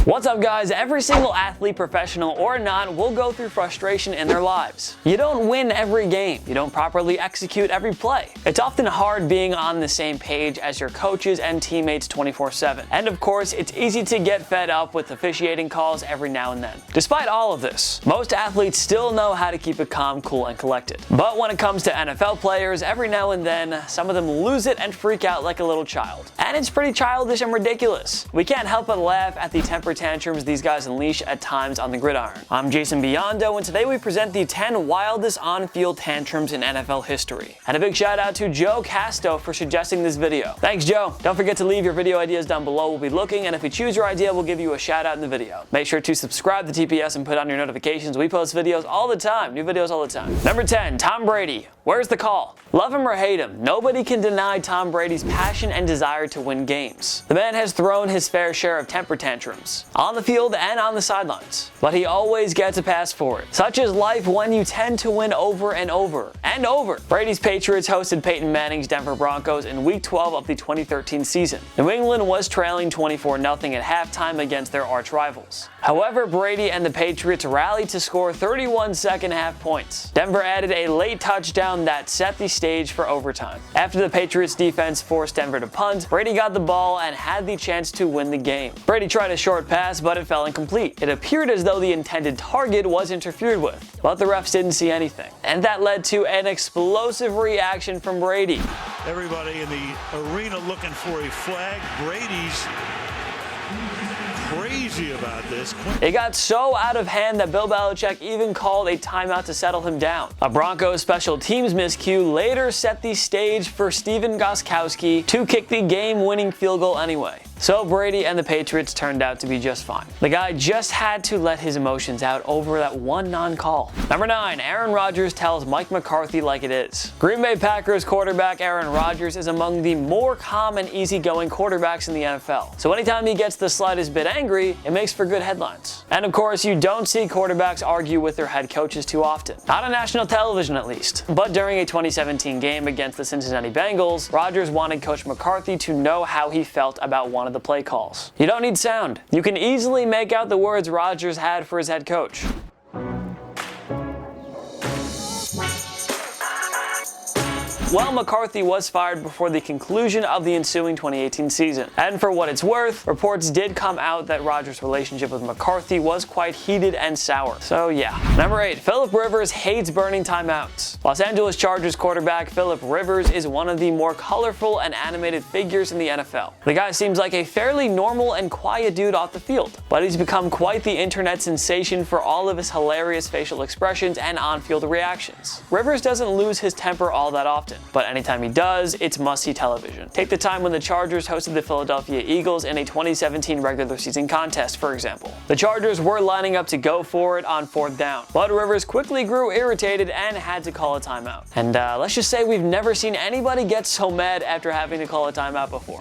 What's up, guys? Every single athlete, professional or not, will go through frustration in their lives. You don't win every game. You don't properly execute every play. It's often hard being on the same page as your coaches and teammates 24/7. And of course, it's easy to get fed up with officiating calls every now and then. Despite all of this, most athletes still know how to keep it calm, cool, and collected. But when it comes to NFL players, every now and then, some of them lose it and freak out like a little child. And it's pretty childish and ridiculous. We can't help but laugh at the temper tantrums these guys unleash at times on the gridiron. I'm Jason Biondo, and today we present the 10 wildest on-field tantrums in NFL history. And a big shout out to Joe Casto for suggesting this video. Thanks, Joe. Don't forget to leave your video ideas down below. We'll be looking, and if we choose your idea, we'll give you a shout out in the video. Make sure to subscribe to TPS and put on your notifications. We post videos all the time, new videos all the time. Number 10, Tom Brady. Where's the call? Love him or hate him, nobody can deny Tom Brady's passion and desire to win games. The man has thrown his fair share of temper tantrums, on the field and on the sidelines, but he always gets a pass for it. Such is life when you tend to win over and over and over. Brady's Patriots hosted Peyton Manning's Denver Broncos in Week 12 of the 2013 season. New England was trailing 24-0 at halftime against their arch rivals. However, Brady and the Patriots rallied to score 31 second-half points. Denver added a late touchdown that set the stage for overtime. After the Patriots defense forced Denver to punt, Brady got the ball and had the chance to win the game. Brady tried a short pass, but it fell incomplete. It appeared as though the intended target was interfered with, but the refs didn't see anything. And that led to an explosive reaction from Brady. Everybody in the arena looking for a flag. Brady's crazy about this. It got so out of hand that Bill Belichick even called a timeout to settle him down. A Broncos special teams miscue later set the stage for Stephen Gostkowski to kick the game-winning field goal anyway. So Brady and the Patriots turned out to be just fine. The guy just had to let his emotions out over that one non-call. Number 9, Aaron Rodgers tells Mike McCarthy like it is. Green Bay Packers quarterback Aaron Rodgers is among the more calm and easygoing quarterbacks in the NFL. So anytime he gets the slightest bit angry, it makes for good headlines. And of course, you don't see quarterbacks argue with their head coaches too often. Not on national television, at least. But during a 2017 game against the Cincinnati Bengals, Rodgers wanted Coach McCarthy to know how he felt about one of the play calls. You don't need sound. You can easily make out the words Rodgers had for his head coach. Well, McCarthy was fired before the conclusion of the ensuing 2018 season. And for what it's worth, reports did come out that Rodgers' relationship with McCarthy was quite heated and sour. So yeah. Number 8, Philip Rivers hates burning timeouts. Los Angeles Chargers quarterback Philip Rivers is one of the more colorful and animated figures in the NFL. The guy seems like a fairly normal and quiet dude off the field, but he's become quite the internet sensation for all of his hilarious facial expressions and on-field reactions. Rivers doesn't lose his temper all that often, but anytime he does, it's must-see television. Take the time when the Chargers hosted the Philadelphia Eagles in a 2017 regular season contest, for example. The Chargers were lining up to go for it on 4th down, but Rivers quickly grew irritated and had to call a timeout. And let's just say we've never seen anybody get so mad after having to call a timeout before.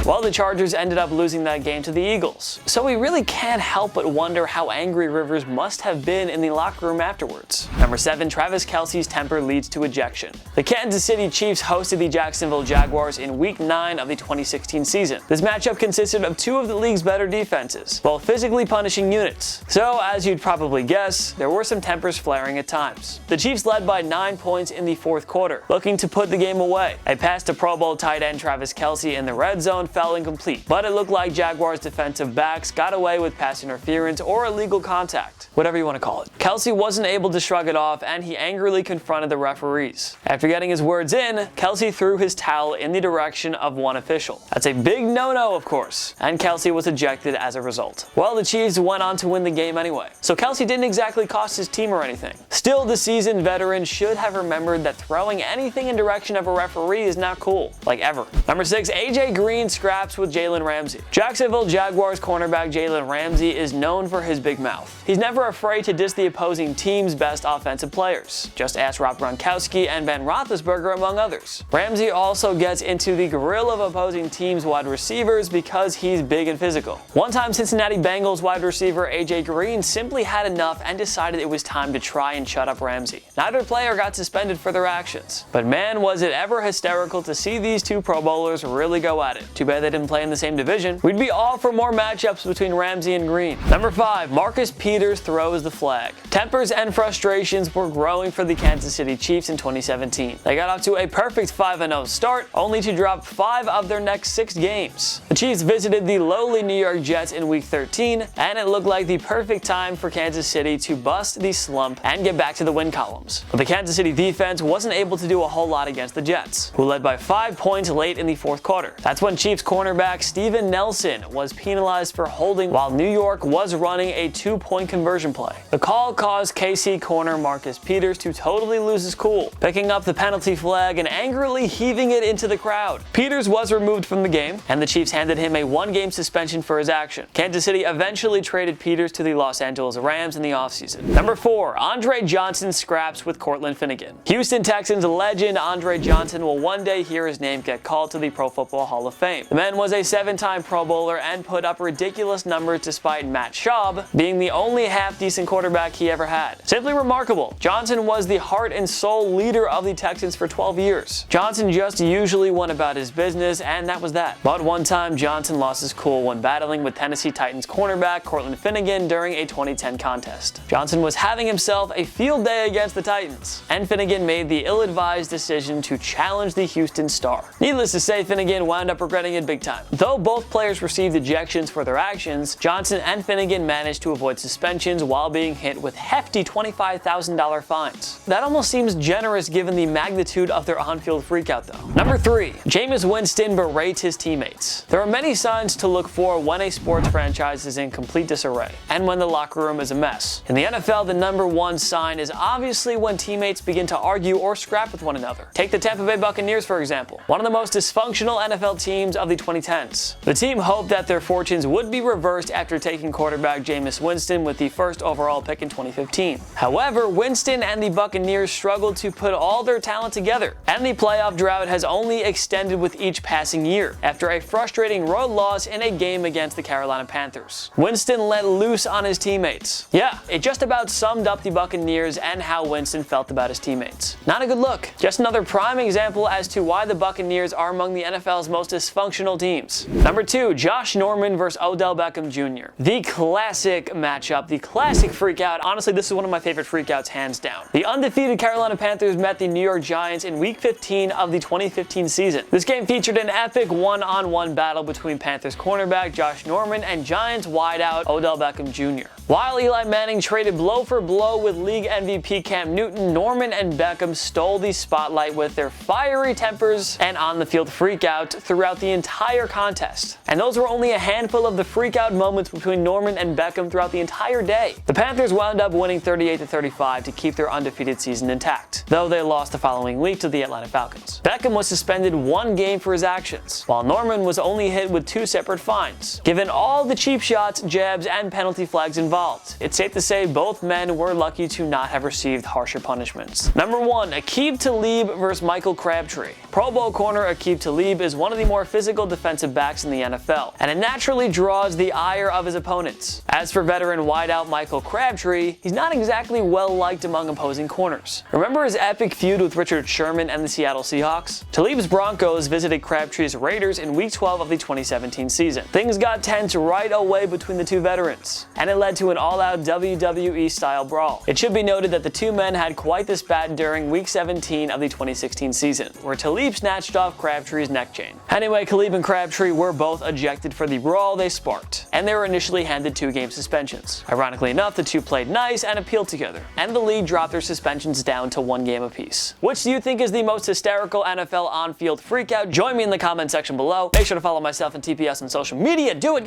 Well, the Chargers ended up losing that game to the Eagles. So we really can't help but wonder how angry Rivers must have been in the locker room afterwards. Number 7, Travis Kelce's temper leads to ejection. The Kansas City Chiefs hosted the Jacksonville Jaguars in Week 9 of the 2016 season. This matchup consisted of two of the league's better defenses, both physically punishing units. So, as you'd probably guess, there were some tempers flaring at times. The Chiefs led by 9 points in the 4th quarter, looking to put the game away. A pass to Pro Bowl tight end Travis Kelce in the red zone fell incomplete, but it looked like Jaguars defensive backs got away with pass interference or illegal contact, whatever you want to call it. Kelce wasn't able to shrug it off, and he angrily confronted the referees. After getting his words in, Kelce threw his towel in the direction of one official. That's a big no-no, of course, and Kelce was ejected as a result. Well, the Chiefs went on to win the game anyway, so Kelce didn't exactly cost his team or anything. Still, the seasoned veteran should have remembered that throwing anything in direction of a referee is not cool, like ever. Number 6, AJ Green scraps with Jalen Ramsey. Jacksonville Jaguars cornerback Jalen Ramsey is known for his big mouth. He's never afraid to diss the opposing team's best offensive players. Just ask Rob Gronkowski and Ben Roethlisberger, among others. Ramsey also gets into the grill of opposing teams' wide receivers because he's big and physical. One time, Cincinnati Bengals wide receiver AJ Green simply had enough and decided it was time to try and shut up Ramsey. Neither player got suspended for their actions. But man, was it ever hysterical to see these two Pro Bowlers really go at it. Too bad they didn't play in the same division. We'd be all for more matchups between Ramsey and Green. Number 5. Marcus Peters throws the flag. Tempers and frustrations were growing for the Kansas City Chiefs in 2017. They got off to a perfect 5-0 start, only to drop 5 of their next 6 games. The Chiefs visited the lowly New York Jets in Week 13, and it looked like the perfect time for Kansas City to bust the slump and get back to the win columns. But the Kansas City defense wasn't able to do a whole lot against the Jets, who led by 5 points late in the fourth quarter. That's when Chiefs cornerback Steven Nelson was penalized for holding while New York was running a 2-point conversion play. The call caused KC corner Marcus Peters to totally lose his cool, picking up the penalty flag and angrily heaving it into the crowd. Peters was removed from the game, and the Chiefs handed him a 1-game suspension for his action. Kansas City eventually traded Peters to the Los Angeles Rams in the offseason. Number 4. Andre Johnson scraps with Cortland Finnegan. Houston Texans legend Andre Johnson will one day hear his name get called to the Pro Football Hall of Fame. The man was a 7-time Pro Bowler and put up ridiculous numbers despite Matt Schaub being the only half-decent quarterback he ever had. Simply remarkable. Johnson was the heart and soul leader of the Texans for 12 years. Johnson just usually went about his business, and that was that. But one time, Johnson lost his cool when battling with Tennessee Titans cornerback Cortland Finnegan during a 2010 contest. Johnson was having himself a field day against the Titans, and Finnegan made the ill-advised decision to challenge the Houston star. Needless to say, Finnegan wound up regretting it big time. Though both players received ejections for their actions, Johnson and Finnegan managed to avoid suspensions while being hit with hefty $25,000 fines. That almost seems generous given the magnitude of their on-field freakout though. Number 3. Jameis Winston berates his teammates. There are many signs to look for when a sports franchise is in complete disarray, and when the locker room is a mess. In the NFL, the number 1 sign is obviously when teammates begin to argue or scrap with one another. Take the Tampa Bay Buccaneers for example, one of the most dysfunctional NFL teams of the 2010s. The team hoped that their fortunes would be reversed after taking quarterback Jameis Winston with the first overall pick in 2015. However, Winston and the Buccaneers struggled to put all their talent together, and the playoff drought has only extended with each passing year after a frustrating road loss in a game against the Carolina Panthers. Winston let loose on his teammates. Yeah, it just about summed up the Buccaneers and how Winston felt about his teammates. Not a good look. Just another prime example as to why the Buccaneers are among the NFL's most dysfunctional teams. Number 2. Josh Norman vs. Odell Beckham Jr. The classic matchup, the classic freakout. Honestly, this is one of my favorite freakouts hands down. The undefeated Carolina Panthers met the New York Giants in Week 15 of the 2015 season. This game featured an epic one-on-one battle between Panthers cornerback Josh Norman and Giants wideout Odell Beckham Jr. While Eli Manning traded blow for blow with league MVP Cam Newton, Norman and Beckham stole the spotlight with their fiery tempers and on-the-field freakout throughout the entire contest. And those were only a handful of the freakout moments between Norman and Beckham throughout the entire day. The Panthers wound up winning 38-35 to keep their undefeated season intact, though they lost the following week to the Atlanta Falcons. Beckham was suspended 1 game for his actions, while Norman was only hit with 2 separate fines. Given all the cheap shots, jabs, and penalty flags involved, it's safe to say both men were lucky to not have received harsher punishments. Number 1. Aqib Talib vs. Michael Crabtree. Pro Bowl corner Aqib Talib is one of the more physical defensive backs in the NFL, and it naturally draws the ire of his opponents. As for veteran wideout Michael Crabtree, he's not exactly well liked among opposing corners. Remember his epic feud with Richard Sherman and the Seattle Seahawks? Talib's Broncos visited Crabtree's Raiders in Week 12 of the 2017 season. Things got tense right away between the two veterans, and it led to an all-out WWE-style brawl. It should be noted that the two men had quite the spat during Week 17 of the 2016 season, where Talib snatched off Crabtree's neck chain. Anyway, Talib and Crabtree were both ejected for the brawl they sparked, and they were initially handed 2-game suspensions. Ironically enough, the two played nice and appealed together, and the league dropped their suspensions down to 1 game apiece. Which do you think is the most hysterical NFL on-field freakout? Join me in the comment section below. Make sure to follow myself and TPS on social media. Do it!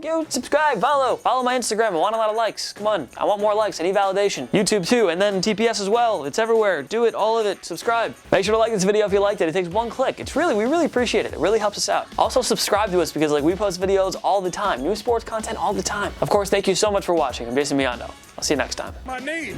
Go subscribe, follow my Instagram, and want a lot of likes. Come on, I want more likes. I need validation. YouTube too, and then TPS as well. It's everywhere. Do it, all of it. Subscribe. Make sure to like this video if you liked it. It takes one click. We really appreciate it. It really helps us out. Also subscribe to us because like we post videos all the time. New sports content all the time. Of course, thank you so much for watching. I'm Jason Biondo. I'll see you next time. My knee.